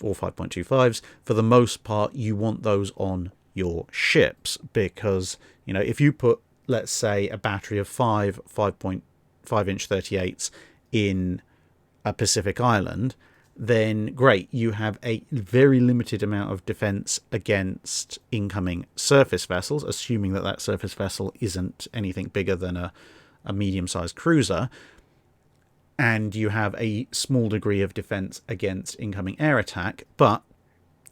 or 5.25s, for the most part, you want those on your ships, because, if you put, let's say, a battery of 5.5-inch 38s in a Pacific island, then great, you have a very limited amount of defense against incoming surface vessels, assuming that surface vessel isn't anything bigger than a medium-sized cruiser, and you have a small degree of defense against incoming air attack, but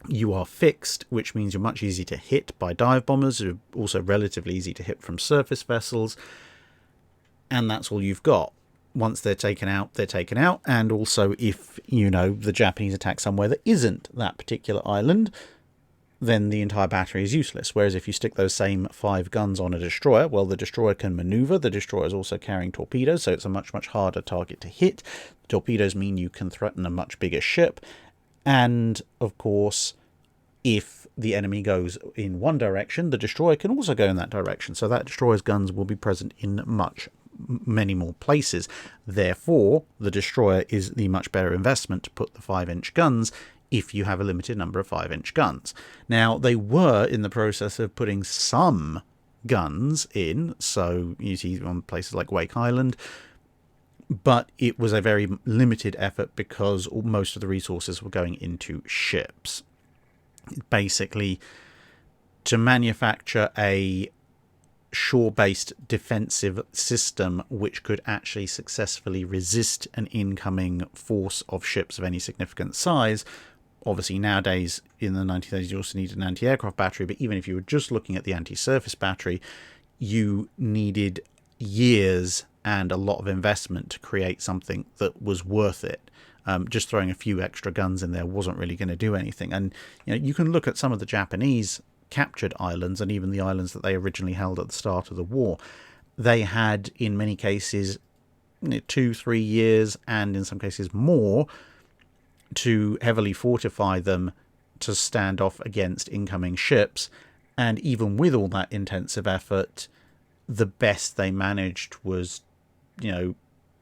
you are fixed, which means you're much easier to hit by dive bombers, who are also relatively easy to hit from surface vessels, and that's all you've got. Once they're taken out, they're taken out, and also if, the Japanese attack somewhere that isn't that particular island, then the entire battery is useless. Whereas if you stick those same 5 guns on a destroyer, well, the destroyer can maneuver. The destroyer is also carrying torpedoes, so it's a much, much harder target to hit. The torpedoes mean you can threaten a much bigger ship. And, of course, if the enemy goes in one direction, the destroyer can also go in that direction. So that destroyer's guns will be present in many more places. Therefore, the destroyer is the much better investment to put the 5-inch guns if you have a limited number of 5-inch guns. Now, they were in the process of putting some guns in, so you see on places like Wake Island, but it was a very limited effort because most of the resources were going into ships. Basically, to manufacture a shore-based defensive system which could actually successfully resist an incoming force of ships of any significant size. Obviously, nowadays, in the 1930s, you also needed an anti-aircraft battery, but even if you were just looking at the anti-surface battery, you needed years and a lot of investment to create something that was worth it. Just throwing a few extra guns in there wasn't really going to do anything. And you can look at some of the Japanese captured islands, and even the islands that they originally held at the start of the war. They had, in many cases, 2-3 years, and in some cases more, to heavily fortify them to stand off against incoming ships. And even with all that intensive effort, the best they managed was,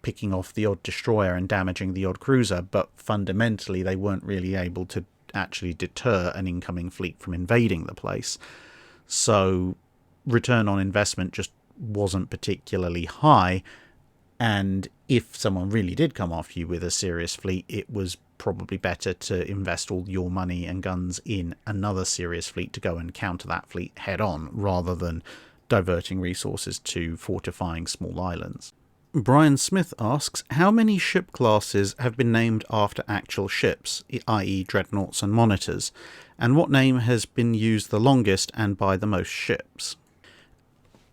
picking off the odd destroyer and damaging the odd cruiser, but fundamentally they weren't really able to actually deter an incoming fleet from invading the place. So return on investment just wasn't particularly high, and if someone really did come after you with a serious fleet, it was probably better to invest all your money and guns in another serious fleet to go and counter that fleet head on, rather than diverting resources to fortifying small islands. Brian Smith asks, how many ship classes have been named after actual ships, i.e. Dreadnoughts and Monitors, and what name has been used the longest and by the most ships?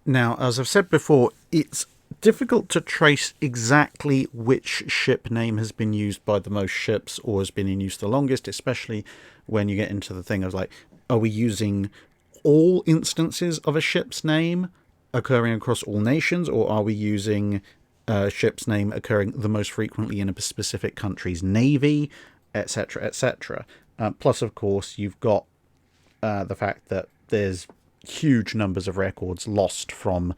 Now, as I've said before, it's difficult to trace exactly which ship name has been used by the most ships or has been in use the longest, especially when you get into the thing of are we using all instances of a ship's name occurring across all nations, or are we using ship's name occurring the most frequently in a specific country's navy, etc., etc. Plus, of course, you've got the fact that there's huge numbers of records lost from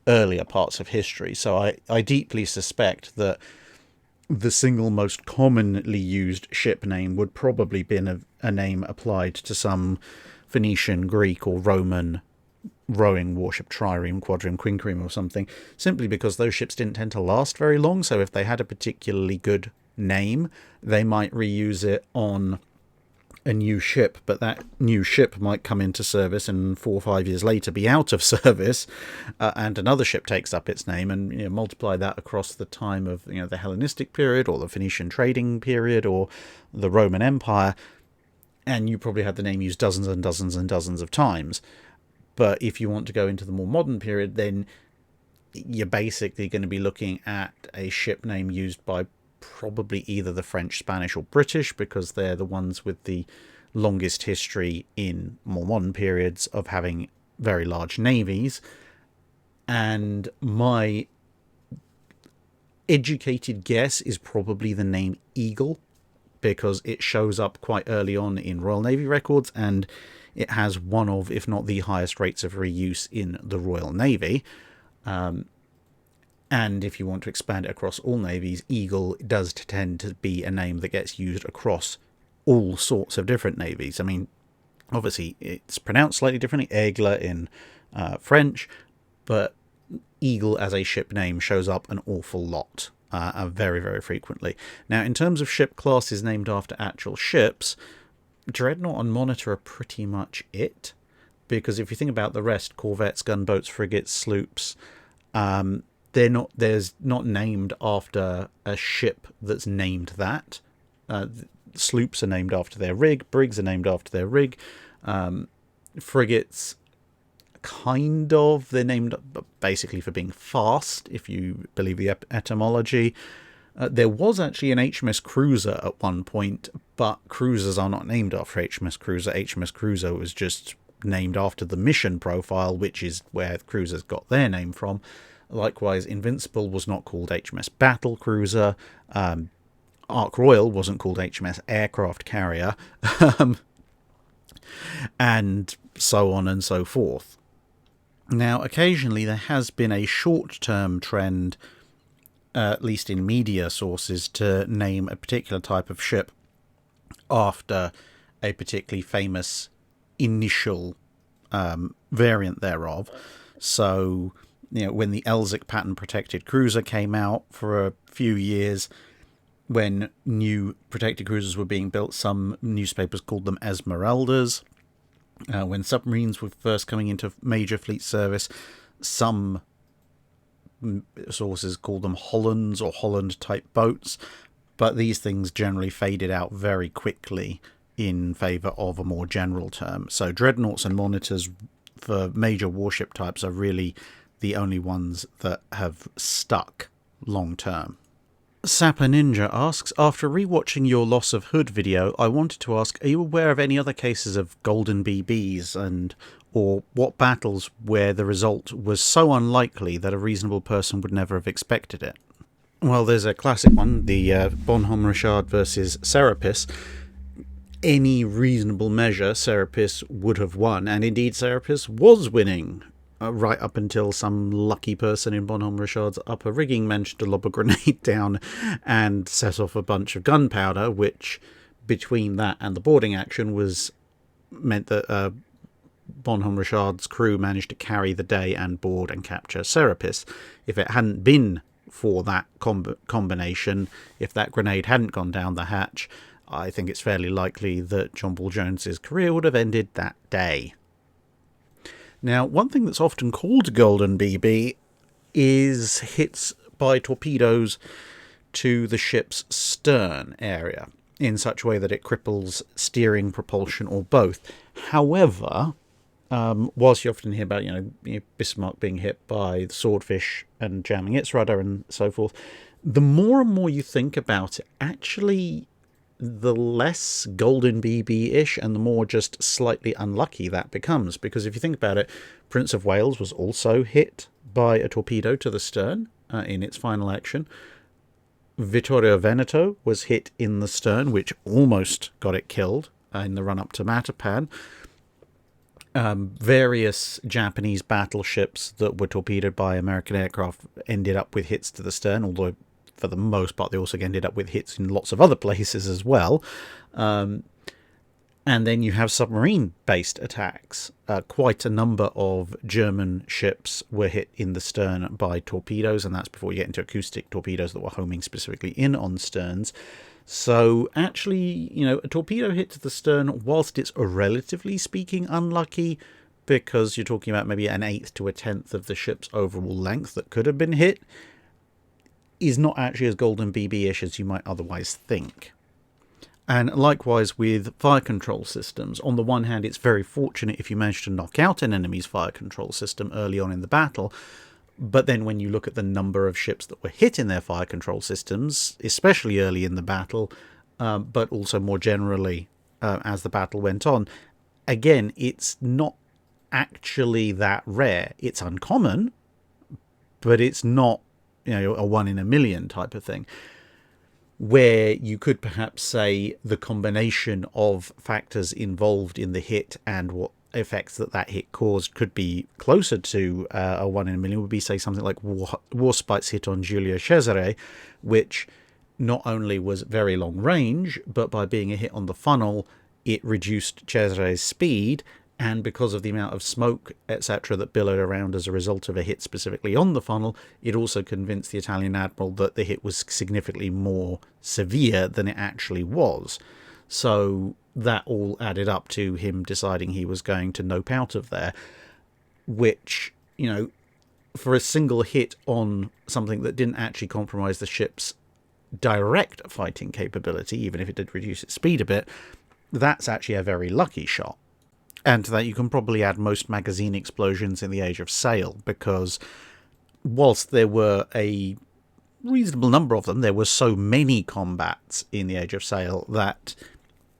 earlier parts of history. So I deeply suspect that the single most commonly used ship name would probably been a name applied to some Phoenician, Greek, or Roman rowing warship, trireme, quadreme, quinquereme or something, simply because those ships didn't tend to last very long. So if they had a particularly good name, they might reuse it on a new ship, but that new ship might come into service and 4 or 5 years later be out of service, and another ship takes up its name, and multiply that across the time of the Hellenistic period or the Phoenician trading period or the Roman Empire, and you probably had the name used dozens and dozens and dozens of times. But if you want to go into the more modern period, then you're basically going to be looking at a ship name used by probably either the French, Spanish, or British, because they're the ones with the longest history in more modern periods of having very large navies. And my educated guess is probably the name Eagle, because it shows up quite early on in Royal Navy records, and it has one of, if not the highest rates of reuse in the Royal Navy. And if you want to expand it across all navies, Eagle does tend to be a name that gets used across all sorts of different navies. I mean, obviously, it's pronounced slightly differently, Aigle in French, but Eagle as a ship name shows up an awful lot, very, very frequently. Now, in terms of ship classes named after actual ships, Dreadnought and Monitor are pretty much it, because if you think about the rest, corvettes, gunboats, frigates, sloops, there's not named after a ship that's named that. Sloops are named after their rig, brigs are named after their rig, frigates kind of, they're named basically for being fast, if you believe the etymology. There was actually an HMS Cruiser at one point, but cruisers are not named after HMS Cruiser. HMS Cruiser was just named after the mission profile, which is where cruisers got their name from. Likewise, Invincible was not called HMS Battle Cruiser. Ark Royal wasn't called HMS Aircraft Carrier. And so on and so forth. Now, occasionally there has been a short-term trend, at least in media sources, to name a particular type of ship after a particularly famous initial variant thereof. So, when the Elzic pattern protected cruiser came out for a few years, when new protected cruisers were being built, some newspapers called them Esmeraldas. When submarines were first coming into major fleet service, some sources called them Hollands or Holland-type boats, but these things generally faded out very quickly in favour of a more general term. So Dreadnoughts and Monitors for major warship types are really the only ones that have stuck long-term. Sapper Ninja asks, after rewatching your Loss of Hood video, I wanted to ask, are you aware of any other cases of golden BBs or what battles where the result was so unlikely that a reasonable person would never have expected it? Well, there's a classic one, the Bonhomme Richard versus Serapis. Any reasonable measure, Serapis would have won, and indeed Serapis was winning. Right up until some lucky person in Bonhomme Richard's upper rigging managed to lob a grenade down and set off a bunch of gunpowder, which between that and the boarding action meant that Bonhomme Richard's crew managed to carry the day and board and capture Serapis. If it hadn't been for that combination, if that grenade hadn't gone down the hatch, I think it's fairly likely that John Paul Jones's career would have ended that day. Now, one thing that's often called golden BB is hits by torpedoes to the ship's stern area in such a way that it cripples steering, propulsion, or both. However, whilst you often hear about, Bismarck being hit by the Swordfish and jamming its rudder and so forth, the more and more you think about it, actually the less golden BB-ish and the more just slightly unlucky that becomes. Because if you think about it, Prince of Wales was also hit by a torpedo to the stern in its final action. Vittorio Veneto was hit in the stern, which almost got it killed in the run-up to Matapan. Various Japanese battleships that were torpedoed by American aircraft ended up with hits to the stern, although for the most part, they also ended up with hits in lots of other places as well. And then you have submarine-based attacks. Quite a number of German ships were hit in the stern by torpedoes, and that's before you get into acoustic torpedoes that were homing specifically in on sterns. So actually, a torpedo hit to the stern, whilst it's relatively speaking unlucky, because you're talking about maybe an eighth to a tenth of the ship's overall length that could have been hit, is not actually as golden BB-ish as you might otherwise think. And likewise with fire control systems. On the one hand, it's very fortunate if you manage to knock out an enemy's fire control system early on in the battle, but then when you look at the number of ships that were hit in their fire control systems, especially early in the battle, but also more generally as the battle went on, again, it's not actually that rare. It's uncommon, but it's not a 1 in a million type of thing, where you could perhaps say the combination of factors involved in the hit and what effects that hit caused could be closer to a 1 in a million would be, say, something like Warspite's hit on Giulio Cesare, which not only was very long range, but by being a hit on the funnel, it reduced Cesare's speed, and because of the amount of smoke, etc., that billowed around as a result of a hit specifically on the funnel, it also convinced the Italian admiral that the hit was significantly more severe than it actually was. So that all added up to him deciding he was going to nope out of there, which, for a single hit on something that didn't actually compromise the ship's direct fighting capability, even if it did reduce its speed a bit, that's actually a very lucky shot. And to that you can probably add most magazine explosions in the Age of Sail, because whilst there were a reasonable number of them, there were so many combats in the Age of Sail that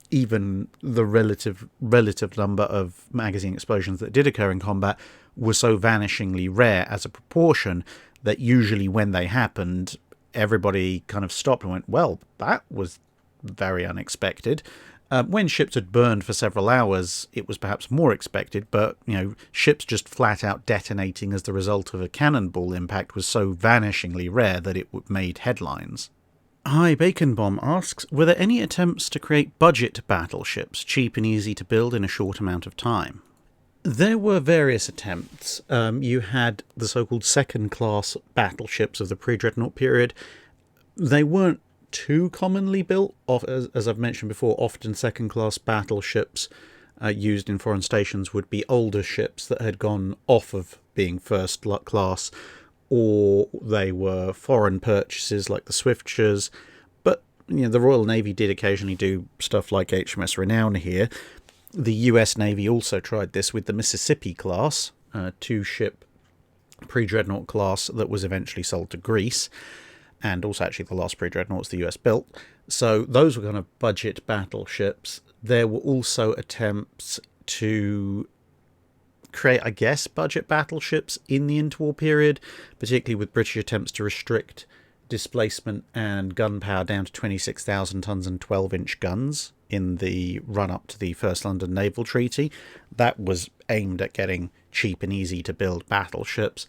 even the relative number of magazine explosions that did occur in combat were so vanishingly rare as a proportion that usually when they happened, everybody kind of stopped and went, well, that was very unexpected. When ships had burned for several hours, it was perhaps more expected, but, ships just flat out detonating as the result of a cannonball impact was so vanishingly rare that it made headlines. Hi, Bacon Bomb asks, were there any attempts to create budget battleships, cheap and easy to build in a short amount of time? There were various attempts. You had the so-called second-class battleships of the Pre-Dreadnought period. They weren't too commonly built. As I've mentioned before, often second-class battleships used in foreign stations would be older ships that had gone off of being first class, or they were foreign purchases like the Swiftshires. But the Royal Navy did occasionally do stuff like HMS Renown here. The US Navy also tried this with the Mississippi class, two-ship pre-dreadnought class that was eventually sold to Greece, and also actually the last pre-dreadnoughts the US built. So those were kind of budget battleships. There were also attempts to create, I guess, budget battleships in the interwar period, particularly with British attempts to restrict displacement and gunpowder down to 26,000 tons and 12-inch guns in the run-up to the First London Naval Treaty. That was aimed at getting cheap and easy to build battleships.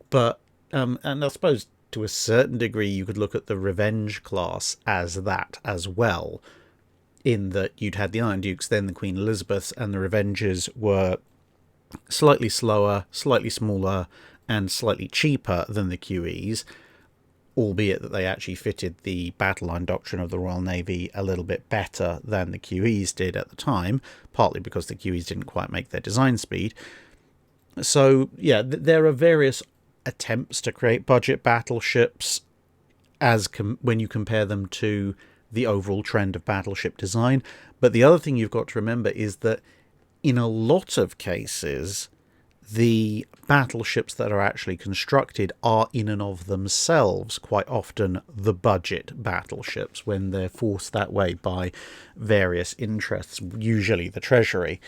But, and I suppose to a certain degree you could look at the Revenge class as that as well, in that you'd had the Iron Dukes, then the Queen Elizabeths, and the Revengers were slightly slower, slightly smaller, and slightly cheaper than the QEs, albeit that they actually fitted the battle line doctrine of the Royal Navy a little bit better than the QEs did at the time, partly because the QEs didn't quite make their design speed. So, yeah, there are various attempts to create budget battleships when you compare them to the overall trend of battleship design. But the other thing you've got to remember is that in a lot of cases, the battleships that are actually constructed are in and of themselves quite often the budget battleships when they're forced that way by various interests, usually the Treasury.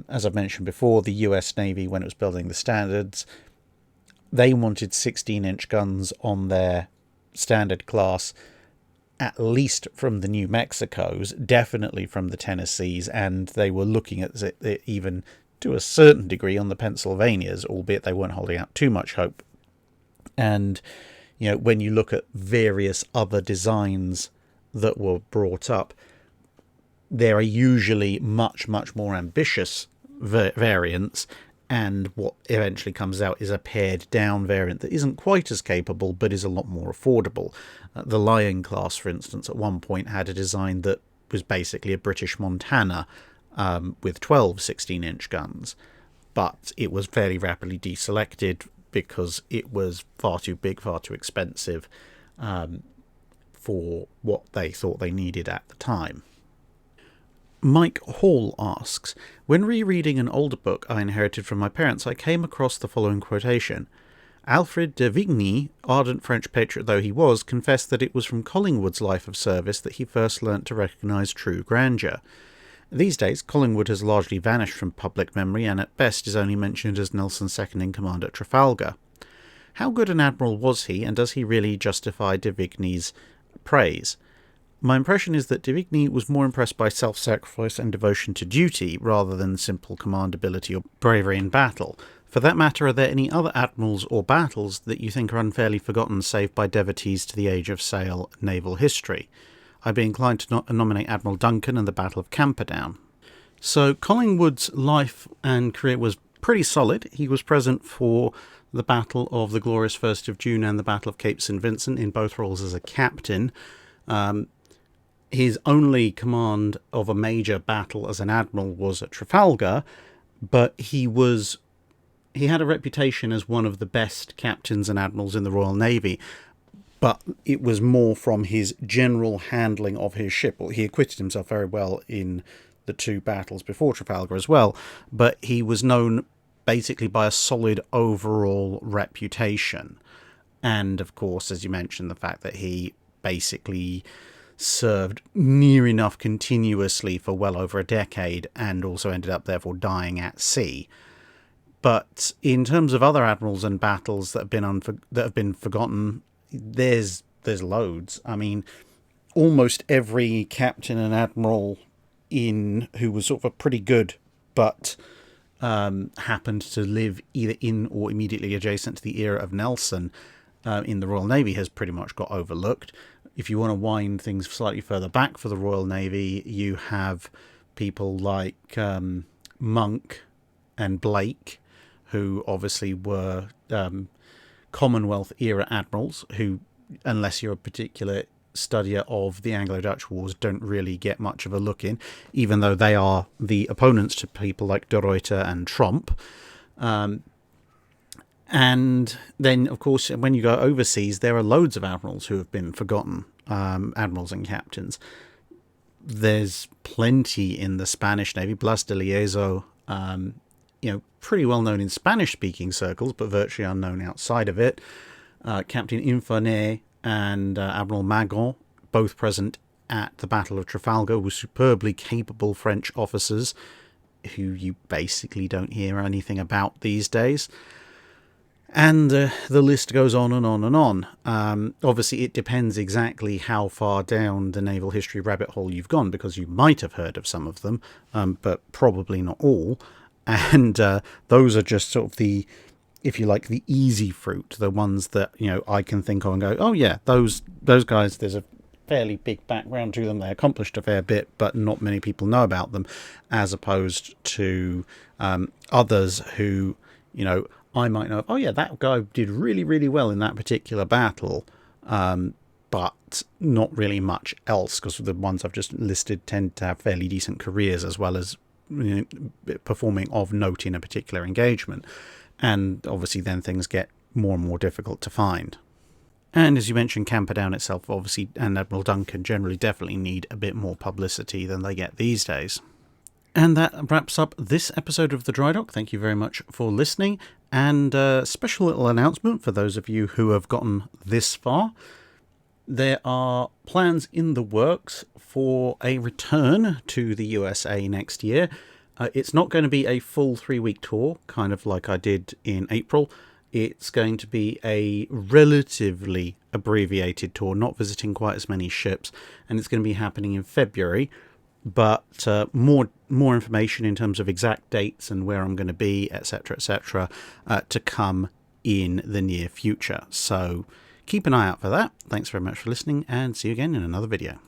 As I've mentioned before, the US Navy, when it was building the standards, they wanted 16-inch guns on their standard class, at least from the New Mexicos, definitely from the Tennessees, and they were looking at it even to a certain degree on the Pennsylvanias, albeit they weren't holding out too much hope. And, when you look at various other designs that were brought up, there are usually much, much more ambitious variants, and what eventually comes out is a pared down variant that isn't quite as capable but is a lot more affordable. The Lion class, for instance, at one point had a design that was basically a British Montana with 12 16-inch guns, but it was fairly rapidly deselected because it was far too big, far too expensive for what they thought they needed at the time. Mike Hall asks, when rereading an older book I inherited from my parents, I came across the following quotation. Alfred de Vigny, ardent French patriot though he was, confessed that it was from Collingwood's life of service that he first learnt to recognise true grandeur. These days, Collingwood has largely vanished from public memory and at best is only mentioned as Nelson's second-in-command at Trafalgar. How good an admiral was he, and does he really justify de Vigny's praise? My impression is that de Vigny was more impressed by self-sacrifice and devotion to duty rather than simple command ability or bravery in battle. For that matter, are there any other admirals or battles that you think are unfairly forgotten, save by devotees to the Age of Sail naval history? I'd be inclined to nominate Admiral Duncan and the Battle of Camperdown. So Collingwood's life and career was pretty solid. He was present for the Battle of the Glorious 1st of June and the Battle of Cape St. Vincent, in both roles as a captain. His only command of a major battle as an admiral was at Trafalgar, but he had a reputation as one of the best captains and admirals in the Royal Navy, but it was more from his general handling of his ship. Well, he acquitted himself very well in the two battles before Trafalgar as well, but he was known basically by a solid overall reputation. And of course, as you mentioned, the fact that he basically served near enough continuously for well over a decade and also ended up therefore dying at sea. But in terms of other admirals and battles that have been forgotten, there's loads. I mean, almost every captain and admiral who was sort of a pretty good but happened to live either in or immediately adjacent to the era of Nelson in the Royal Navy has pretty much got overlooked. If you want to wind things slightly further back for the Royal Navy, you have people like Monk and Blake, who obviously were Commonwealth era admirals who, unless you're a particular studier of the Anglo-Dutch Wars, don't really get much of a look in, even though they are the opponents to people like De Ruyter and Tromp. And then, of course, when you go overseas, there are loads of admirals who have been forgotten, admirals and captains. There's plenty in the Spanish Navy. Blas de Liezo, pretty well known in Spanish-speaking circles, but virtually unknown outside of it. Captain Infernet and Admiral Magon, both present at the Battle of Trafalgar, were superbly capable French officers who you basically don't hear anything about these days. And the list goes on and on and on. Obviously, it depends exactly how far down the naval history rabbit hole you've gone, because you might have heard of some of them, but probably not all. And those are just sort of the, if you like, the easy fruit, the ones that, I can think of and go, oh yeah, those guys, there's a fairly big background to them. They accomplished a fair bit, but not many people know about them, as opposed to others who, I might know, oh yeah, that guy did really, really well in that particular battle, but not really much else, because the ones I've just listed tend to have fairly decent careers as well as performing of note in a particular engagement. And obviously then things get more and more difficult to find. And as you mentioned, Camperdown itself, obviously, and Admiral Duncan generally definitely need a bit more publicity than they get these days. And that wraps up this episode of the Drydock. Thank you very much for listening. And a special little announcement for those of you who have gotten this far. There are plans in the works for a return to the USA next year. It's not going to be a full 3-week tour, kind of like I did in April. It's going to be a relatively abbreviated tour, not visiting quite as many ships, and it's going to be happening in February. But more information in terms of exact dates and where I'm going to be, etc., to come in the near future. So keep an eye out for that. Thanks very much for listening, and see you again in another video.